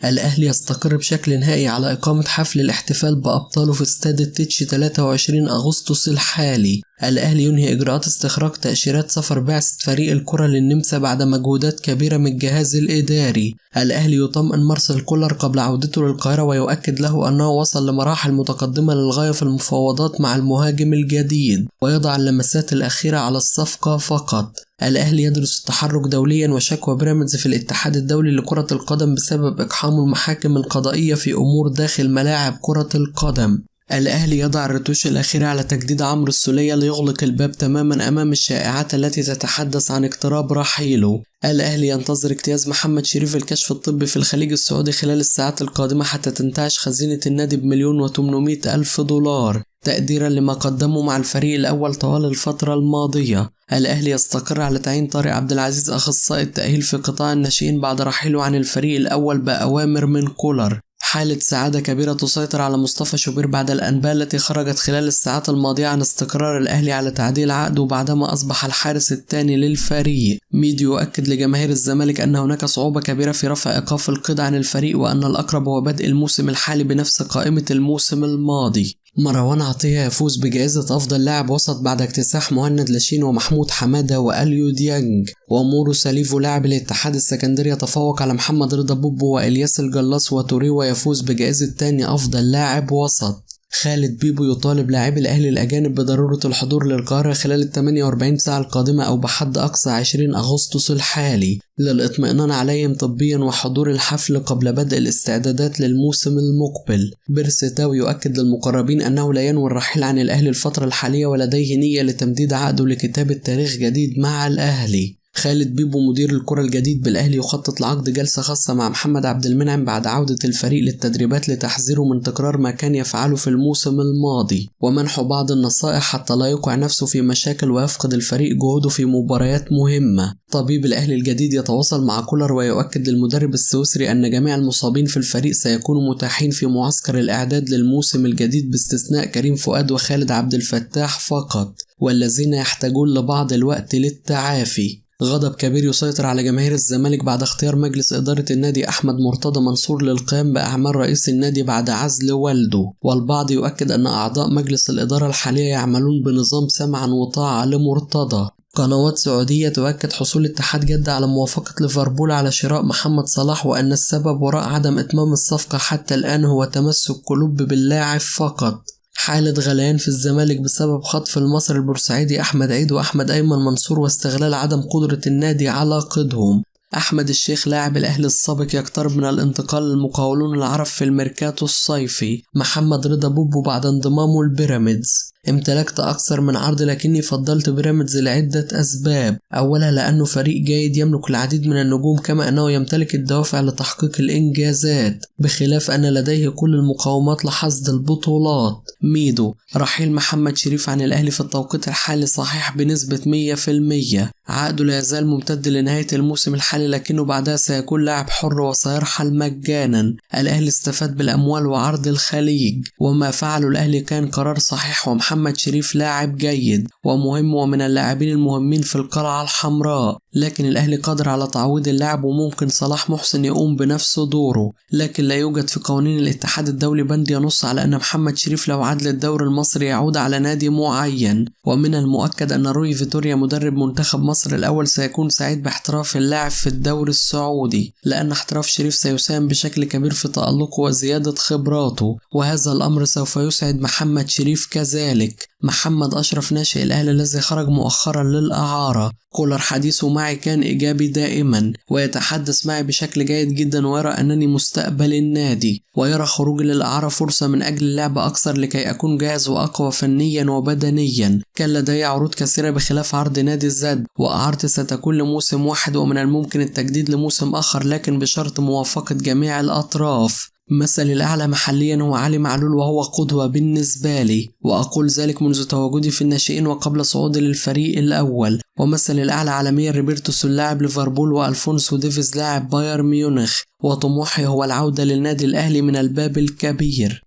الأهلي يستقر بشكل نهائي على إقامة حفل الاحتفال بأبطاله في استاد التتش 23 أغسطس الحالي. الأهلي ينهي إجراءات استخراج تأشيرات سفر بعثة فريق الكرة للنمسا بعد مجهودات كبيرة من الجهاز الإداري. الأهلي يطمئن مارسيل كولر قبل عودته للقاهرة ويؤكد له أنه وصل لمراحل متقدمة للغاية في المفاوضات مع المهاجم الجديد، ويضع اللمسات الأخيرة على الصفقة فقط. الأهلي يدرس التحرك دوليا وشكوى بيراميدز في الاتحاد الدولي لكرة القدم بسبب إقحام المحاكم القضائية في أمور داخل ملاعب كرة القدم. الأهلي يضع الرتوش الأخيرة على تجديد عمرو السولية ليغلق الباب تماما أمام الشائعات التي تتحدث عن اقتراب رحيله. الأهلي ينتظر اجتياز محمد شريف الكشف الطبي في الخليج السعودي خلال الساعات القادمة حتى تنتعش خزينة النادي ب1,800,000 دولار تقديرا لما قدمه مع الفريق الأول طوال الفترة الماضية. الأهلي يستقر على تعيين طارق عبد العزيز أخصائي التأهيل في قطاع الناشئين بعد رحيله عن الفريق الأول بأوامر من كولر. حالة سعادة كبيرة تسيطر على مصطفى شوبير بعد الأنباء التي خرجت خلال الساعات الماضية عن استقرار الأهلي على تعديل عقده بعدما أصبح الحارس الثاني للفريق. ميديو يؤكد لجماهير الزمالك أن هناك صعوبة كبيرة في رفع إيقاف القيد عن الفريق وأن الأقرب هو بدء الموسم الحالي بنفس قائمة الموسم الماضي. مروان عطية يفوز بجائزة أفضل لاعب وسط بعد اكتساح مهند لاشين ومحمود حمادة وأليو ديانج. ومورو ساليفو لاعب الاتحاد السكندري يتفوق على محمد رضا بوبو وإلياس الجلاس وتوريو ويفوز بجائزة تاني أفضل لاعب وسط. خالد بيبو يطالب لاعبي الأهلي الأجانب بضرورة الحضور للقاهرة خلال 48 ساعة القادمة أو بحد أقصى 20 أغسطس الحالي للإطمئنان عليهم طبيا وحضور الحفل قبل بدء الاستعدادات للموسم المقبل. بيرسيتاو يؤكد للمقربين أنه لا ينوي الرحيل عن الأهلي الفترة الحالية ولديه نية لتمديد عقده لكتابة تاريخ جديد مع الأهلي. خالد بيبو مدير الكرة الجديد بالأهلي يخطط لعقد جلسة خاصة مع محمد عبد المنعم بعد عودة الفريق للتدريبات لتحذيره من تكرار ما كان يفعله في الموسم الماضي ومنحه بعض النصائح حتى لا يوقع نفسه في مشاكل ويفقد الفريق جهوده في مباريات مهمة. طبيب الأهلي الجديد يتواصل مع كولر ويؤكد للمدرب السويسري أن جميع المصابين في الفريق سيكونوا متاحين في معسكر الإعداد للموسم الجديد باستثناء كريم فؤاد وخالد عبد الفتاح فقط، والذين يحتاجون لبعض الوقت للتعافي. غضب كبير يسيطر على جماهير الزمالك بعد اختيار مجلس إدارة النادي أحمد مرتضى منصور للقيام بأعمال رئيس النادي بعد عزل والده، والبعض يؤكد أن أعضاء مجلس الإدارة الحالية يعملون بنظام سمعا وطاعة لمرتضى. قنوات سعودية تؤكد حصول اتحاد جدة على موافقة ليفربول على شراء محمد صلاح وأن السبب وراء عدم إتمام الصفقة حتى الآن هو تمسك كلوب باللاعب فقط. حالة غليان في الزمالك بسبب خطف المصري البورسعيدي أحمد عيد وأحمد أيمن منصور واستغلال عدم قدرة النادي على قيدهم. أحمد الشيخ لاعب الأهلي السابق يقترب من الانتقال للمقاولون العرب في الميركاتو الصيفي. محمد رضا بوبو بعد انضمامه لبيراميدز. امتلكت أكثر من عرض لكني فضلت بيراميدز لعدة أسباب. أولها لأنه فريق جيد يملك العديد من النجوم كما أنه يمتلك الدوافع لتحقيق الإنجازات بخلاف أن لديه كل المقومات لحصد البطولات. ميدو رحيل محمد شريف عن الأهلي في التوقيت الحالي صحيح بنسبة 100%. عقده لا يزال ممتد لنهاية الموسم الحالي لكنه بعدها سيكون لاعب حر وسيرحل مجانا. الأهلي استفاد بالأموال وعرض الخليج وما فعله الأهلي كان قرار صحيح ومحمد شريف لاعب جيد ومهم ومن اللاعبين المهمين في القلعة الحمراء، لكن الأهلي قادر على تعويض اللاعب وممكن صلاح محسن يقوم بنفس دوره، لكن لا يوجد في قوانين الاتحاد الدولي بند ينص على أن محمد شريف لو عاد للدوري المصري يعود على نادي معين. ومن المؤكد أن روي فيتوريا مدرب منتخب مصر الأول سيكون سعيد باحتراف اللاعب في الدوري السعودي لأن احتراف شريف سيساهم بشكل كبير في تألقه وزيادة خبراته، وهذا الأمر سوف يسعد محمد شريف كذلك. محمد أشرف ناشئ الأهلي الذي خرج مؤخرا للإعارة، كولر حديثه معي كان إيجابي دائما ويتحدث معي بشكل جيد جدا ويرى أنني مستقبل النادي ويرى خروجي للإعارة فرصة من أجل اللعب أكثر لكي أكون جاهز وأقوى فنيا وبدنيا. كان لدي عروض كثيرة بخلاف عرض نادي الزد وأعارتي ستكون لموسم واحد ومن الممكن التجديد لموسم آخر لكن بشرط موافقة جميع الأطراف. مثلي الأعلى محليا هو علي معلول وهو قدوة بالنسبة لي وأقول ذلك منذ تواجدي في الناشئين وقبل صعودي للفريق الأول. ومثلي الأعلى عالميا روبرتوس لاعب ليفربول وألفونسو ديفيز لاعب بايرن ميونخ وطموحي هو العودة للنادي الأهلي من الباب الكبير.